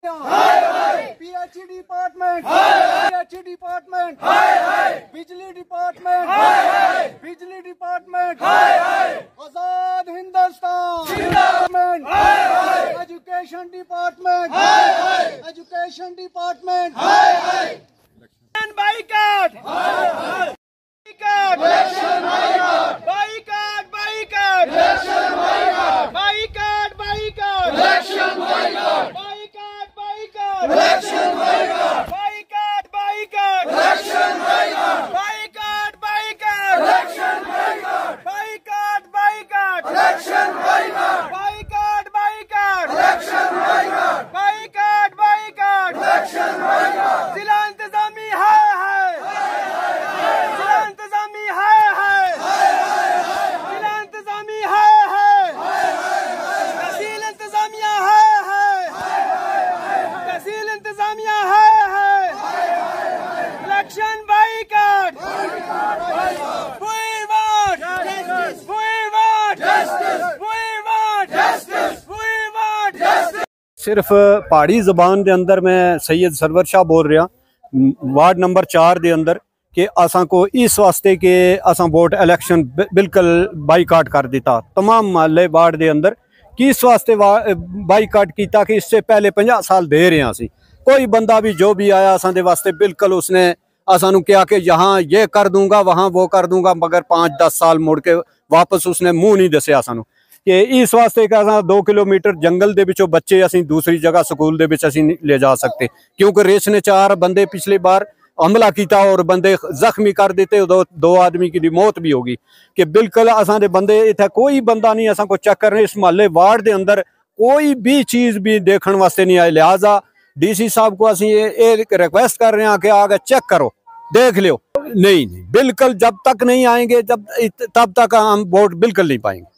PHE department, PHE department, बिजली department, बिजली department, आजाद Hindustan, education department, education department, boycott, boycott, boycott, boycott, boycott, boycott, boycott, boycott, boycott, boycott, boycott, boycott, boycott, boycott, boycott, boycott, जिला इंतजामी है, जिला इंतजामी है, जिला इंतजामी है, तहसील इंतजामिया है, तहसील इंतजामिया है, election boycott, we want justice, we want justice, we want justice, we want justice। सिर्फ पहाड़ी जबान के अंदर मैं सैयद सरवर शाह बोल रहा वार्ड नंबर 4 के अंदर कि असा को इस वास्ते के असा वोट इलेक्शन बिल्कुल बाईकाट कर दिता तमाम महल्ले वार्ड के अंदर कि इस वास्ते बाईकाट किया कि इससे पहले 50 साल दे रहे सी कोई बंदा भी जो भी आया असा दे वास्ते बिल्कुल उसने असानू क्या कि यहाँ ये कर दूंगा वहाँ वो कर दूंगा मगर 5-10 साल मुड़ के वापस उसने मुँह नहीं दसिया सानू कि इस वास्ते का 2 किलोमीटर जंगल दे विचों बच्चे असीं दूसरी जगह स्कूल दे विच असीं नहीं ले जा सकते क्योंकि रेस ने 4 बंदे पिछली बार हमला किया और बंदे जख्मी कर देते 2 आदमी की मौत भी होगी कि बिल्कुल असां दे बंदे इत्थे कोई बंदा नहीं असां को चेक करने इस महल्ले वार्ड के अंदर कोई भी चीज़ भी देखने वास्ते नहीं आए लिहाजा DC साहब को असीं ये रिक्वेस्ट कर रहे हैं कि आगे चेक करो देख लो नहीं बिल्कुल जब तक नहीं आएंगे तब तक हम वोट बिल्कुल नहीं पाएंगे।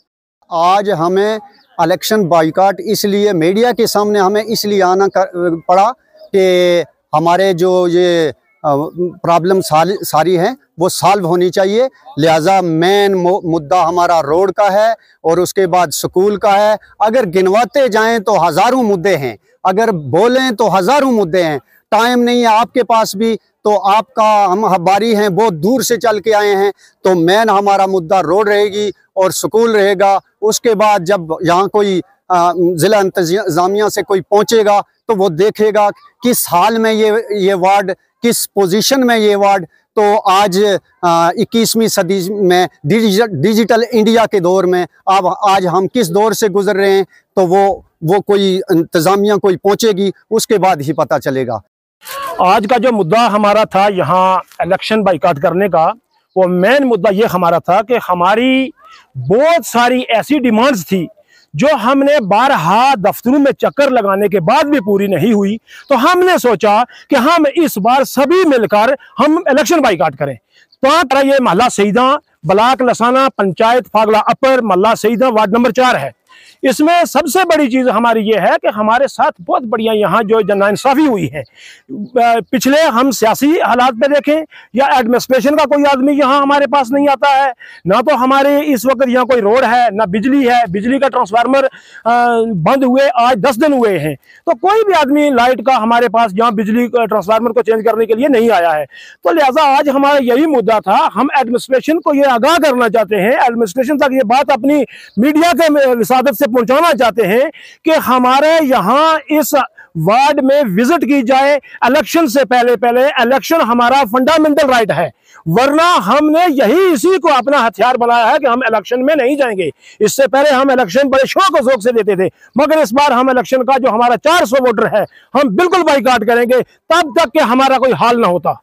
आज हमें इलेक्शन बाइकाट इसलिए मीडिया के सामने हमें इसलिए आना पड़ा कि हमारे जो ये प्रॉब्लम सारी हैं वो सॉल्व होनी चाहिए। लिहाजा मेन मुद्दा हमारा रोड का है और उसके बाद स्कूल का है। अगर गिनवाते जाएं तो हज़ारों मुद्दे हैं, अगर बोलें तो हज़ारों मुद्दे हैं। टाइम नहीं है आपके पास भी तो आपका हम बारी हैं बहुत दूर से चल के आए हैं तो मेन हमारा मुद्दा रोड रहेगी और स्कूल रहेगा। उसके बाद जब यहाँ कोई ज़िला इंतज़ामिया से कोई पहुँचेगा तो वो देखेगा किस हाल में ये वार्ड किस पोजीशन में ये वार्ड। तो आज 21वीं सदी में डिजिटल इंडिया के दौर में अब आज हम किस दौर से गुजर रहे हैं तो वो कोई इंतज़ामिया कोई पहुँचेगी उसके बाद ही पता चलेगा। आज का जो मुद्दा हमारा था यहाँ इलेक्शन बाइकाट करने का वो मेन मुद्दा ये हमारा था कि हमारी बहुत सारी ऐसी डिमांड्स थी जो हमने 12 दफ्तरों में चक्कर लगाने के बाद भी पूरी नहीं हुई। तो हमने सोचा कि हम इस बार सभी मिलकर हम इलेक्शन बाइकाट करें। तो ये महला सईदा ब्लॉक लसाना पंचायत फागला अपर महला सईदा वार्ड नंबर 4 है। इसमें सबसे बड़ी चीज़ हमारी ये है कि हमारे साथ बहुत बढ़िया यहाँ जो नाइंसाफ़ी हुई है। पिछले हम सियासी हालात पे देखें या एडमिनिस्ट्रेशन का कोई आदमी यहाँ हमारे पास नहीं आता है, ना तो हमारे इस वक्त यहाँ कोई रोड है ना बिजली है। बिजली का ट्रांसफार्मर बंद हुए आज 10 दिन हुए हैं तो कोई भी आदमी लाइट का हमारे पास यहाँ बिजली ट्रांसफार्मर को चेंज करने के लिए नहीं आया है। तो लिहाजा आज हमारा यही मुद्दा था। हम एडमिनिस्ट्रेशन को ये आगाह करना चाहते हैं, एडमिनिस्ट्रेशन तक ये बात अपनी मीडिया के विसादत से पहुंचाना चाहते हैं कि हमारे यहाँ इस वार्ड में विजिट की जाए इलेक्शन से पहले। इलेक्शन हमारा फंडामेंटल राइट है, वरना हमने यही इसी को अपना हथियार बनाया है कि हम इलेक्शन में नहीं जाएंगे। इससे पहले हम इलेक्शन बड़े शौक और शौक से देते थे मगर इस बार हम इलेक्शन का जो हमारा 400 वोटर है हम बिल्कुल बाइकाट करेंगे तब तक कि हमारा कोई हाल ना होता।